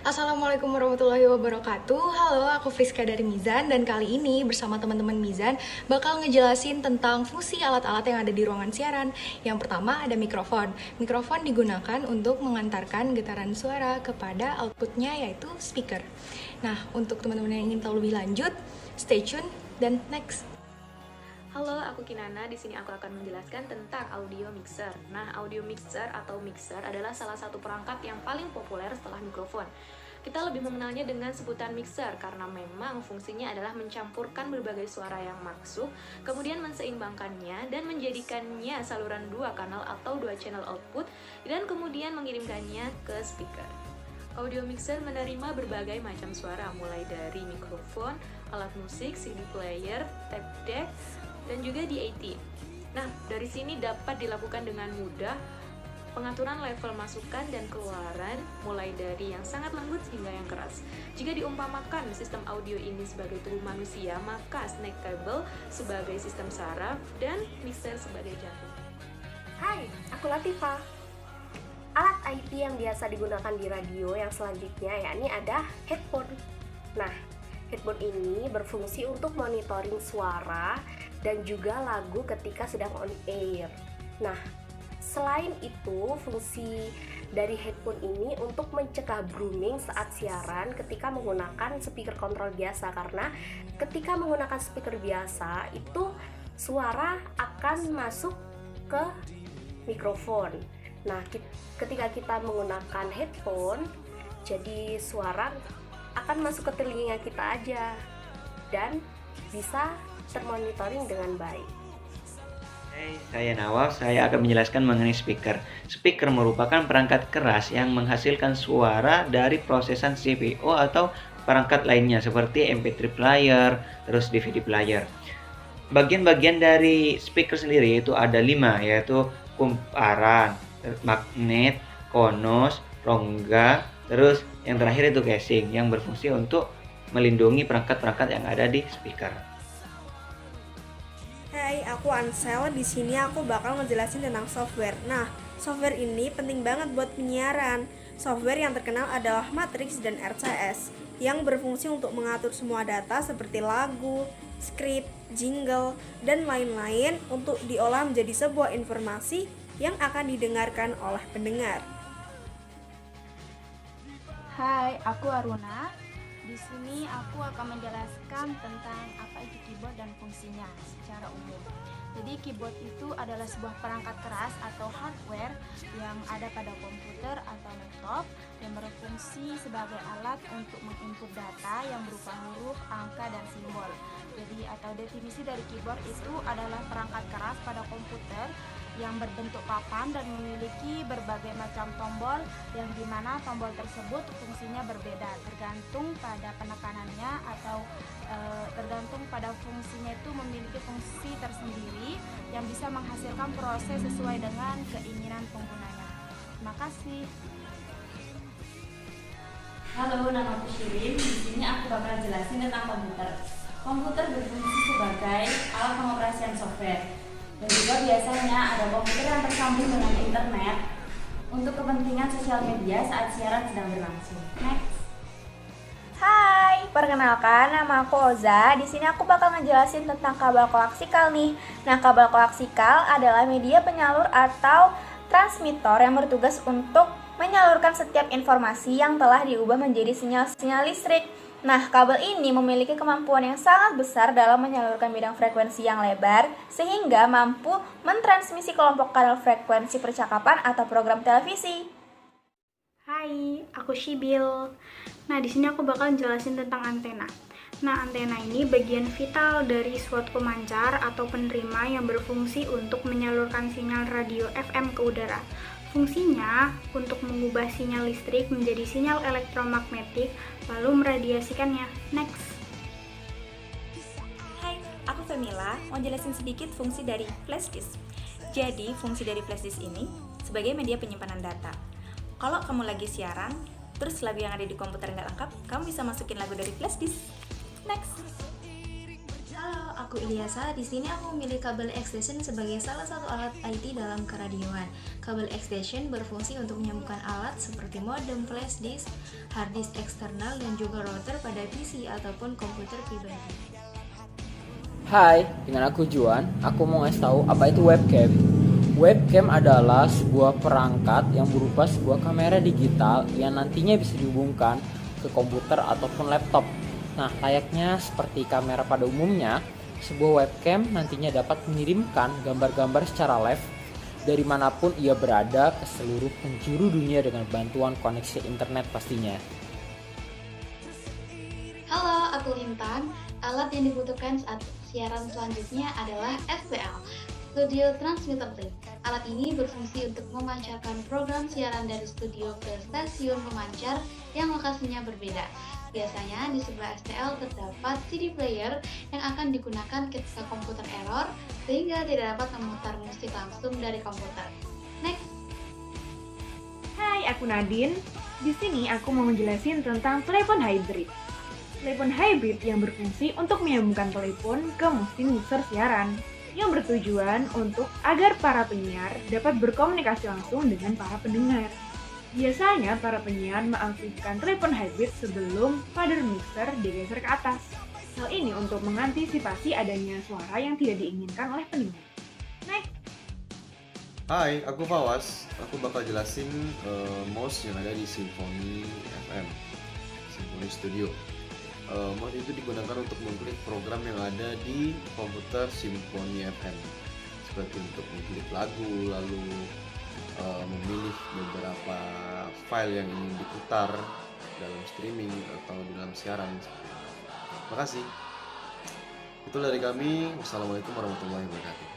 Assalamualaikum warahmatullahi wabarakatuh. Halo, aku Friska dari Mizan dan kali ini bersama teman-teman Mizan bakal ngejelasin tentang fungsi alat-alat yang ada di ruangan siaran. Yang pertama ada mikrofon. Mikrofon digunakan untuk mengantarkan getaran suara kepada outputnya yaitu speaker. Nah, untuk teman-teman yang ingin tahu lebih lanjut, stay tune dan next. Halo, aku Kinana. Di sini aku akan menjelaskan tentang audio mixer. Nah, audio mixer atau mixer adalah salah satu perangkat yang paling populer setelah mikrofon. Kita lebih mengenalnya dengan sebutan mixer karena memang fungsinya adalah mencampurkan berbagai suara yang masuk, kemudian menseimbangkannya dan menjadikannya saluran dua kanal atau dua channel output, dan kemudian mengirimkannya ke speaker. Audio mixer menerima berbagai macam suara, mulai dari mikrofon, alat musik, CD player, tape deck, dan juga DAT. Nah, dari sini dapat dilakukan dengan mudah pengaturan level masukan dan keluaran, mulai dari yang sangat lembut hingga yang keras. Jika diumpamakan sistem audio ini sebagai tubuh manusia, maka snake cable sebagai sistem saraf dan mixer sebagai jantung. Hai, aku Latifah. Alat IT yang biasa digunakan di radio yang selanjutnya yakni ada headphone. Nah, headphone ini berfungsi untuk monitoring suara dan juga lagu ketika sedang on air. Nah, selain itu, fungsi dari headphone ini untuk mencegah booming saat siaran ketika menggunakan speaker kontrol biasa, karena ketika menggunakan speaker biasa itu suara akan masuk ke mikrofon. Nah, ketika kita menggunakan headphone, jadi suara akan masuk ke telinga kita aja dan bisa termonitoring dengan baik. Hai, saya Nawal. Saya akan menjelaskan mengenai speaker. Speaker merupakan perangkat keras yang menghasilkan suara dari prosesan CPU atau perangkat lainnya seperti MP3 player, terus DVD player. Bagian-bagian dari speaker sendiri itu ada 5, yaitu kumparan, magnet, konus, rongga, terus yang terakhir itu casing yang berfungsi untuk melindungi perangkat-perangkat yang ada di speaker. Hai, aku Ansel. Di sini aku bakal ngejelasin tentang software. Nah, software ini penting banget buat penyiaran. Software yang terkenal adalah Matrix dan RCS yang berfungsi untuk mengatur semua data seperti lagu, skrip, jingle, dan lain-lain untuk diolah menjadi sebuah informasi yang akan didengarkan oleh pendengar. Hai, aku Aruna. Di sini aku akan menjelaskan tentang apa itu keyboard dan fungsinya secara umum. Jadi keyboard itu adalah sebuah perangkat keras atau hardware yang ada pada komputer atau laptop yang berfungsi sebagai alat untuk menginput data yang berupa huruf, angka, dan simbol. Jadi atau definisi dari keyboard itu adalah perangkat keras pada komputer yang berbentuk papan dan memiliki berbagai macam tombol yang dimana tombol tersebut fungsinya berbeda tergantung pada penekanannya atau tergantung pada fungsinya itu memiliki fungsi tersendiri yang bisa menghasilkan proses sesuai dengan keinginan penggunanya. Terima kasih. Halo, nama aku Shirin. Di sini aku bakal jelasin tentang komputer. Komputer berfungsi sebagai alat pengoperasian software. Dan juga biasanya ada komputer yang tersambung dengan internet untuk kepentingan sosial media saat siaran sedang berlangsung. Next. Hai, perkenalkan nama aku Oza. Di sini aku bakal ngejelasin tentang kabel koaksikal nih. Nah, kabel koaksikal adalah media penyalur atau transmitter yang bertugas untuk menyalurkan setiap informasi yang telah diubah menjadi sinyal-sinyal listrik. Nah, kabel ini memiliki kemampuan yang sangat besar dalam menyalurkan bidang frekuensi yang lebar sehingga mampu mentransmisi kelompok kanal frekuensi percakapan atau program televisi. Hai, aku Shibil. Nah, di sini aku bakal jelasin tentang antena. Nah, antena ini bagian vital dari suatu pemancar atau penerima yang berfungsi untuk menyalurkan sinyal radio FM ke udara. Fungsinya untuk mengubah sinyal listrik menjadi sinyal elektromagnetik lalu meradiasikannya. Next. Hai, aku Femila, mau jelasin sedikit fungsi dari flash disk. Jadi, fungsi dari flash disk ini sebagai media penyimpanan data. Kalau kamu lagi siaran, terus lagu yang ada di komputer nggak lengkap, kamu bisa masukin lagu dari flash disk. Next. Halo, aku Ilyasa. Di sini aku memilih kabel extension sebagai salah satu alat IT dalam keradioan. Kabel extension berfungsi untuk menyambungkan alat seperti modem, flash disk, hard disk eksternal, dan juga router pada PC ataupun komputer pribadi. Hai, dengan aku Juan. Aku mau ngasih tahu apa itu webcam. Webcam adalah sebuah perangkat yang berupa sebuah kamera digital yang nantinya bisa dihubungkan ke komputer ataupun laptop. Nah, layaknya seperti kamera pada umumnya, sebuah webcam nantinya dapat mengirimkan gambar-gambar secara live dari manapun ia berada ke seluruh penjuru dunia dengan bantuan koneksi internet pastinya. Halo, aku Lintan. Alat yang dibutuhkan saat siaran selanjutnya adalah STL, Studio Transmitter Link. Alat ini berfungsi untuk memancarkan program siaran dari studio ke stasiun pemancar yang lokasinya berbeda. Biasanya di sebelah STL terdapat CD player yang akan digunakan ketika komputer error sehingga tidak dapat memutar musik langsung dari komputer. Next. Hai, aku Nadine. Di sini aku mau menjelasin tentang telepon hybrid. Telepon hybrid yang berfungsi untuk menyambungkan telepon ke mesin mixer siaran yang bertujuan untuk agar para penyiar dapat berkomunikasi langsung dengan para pendengar. Biasanya para penyiar mengaktifkan telepon hybrid sebelum fader mixer digeser ke atas. Hal ini untuk mengantisipasi adanya suara yang tidak diinginkan oleh pendengar. Next. Hai, aku Fawas. Aku bakal jelasin mouse yang ada di Symphony FM, Symphony Studio. Mouse itu digunakan untuk mengklik program yang ada di komputer Symphony FM, seperti untuk mengklik lagu, lalu memilih beberapa file yang ingin diputar dalam streaming atau dalam siaran. Makasih. Itu dari kami. Wassalamualaikum warahmatullahi wabarakatuh.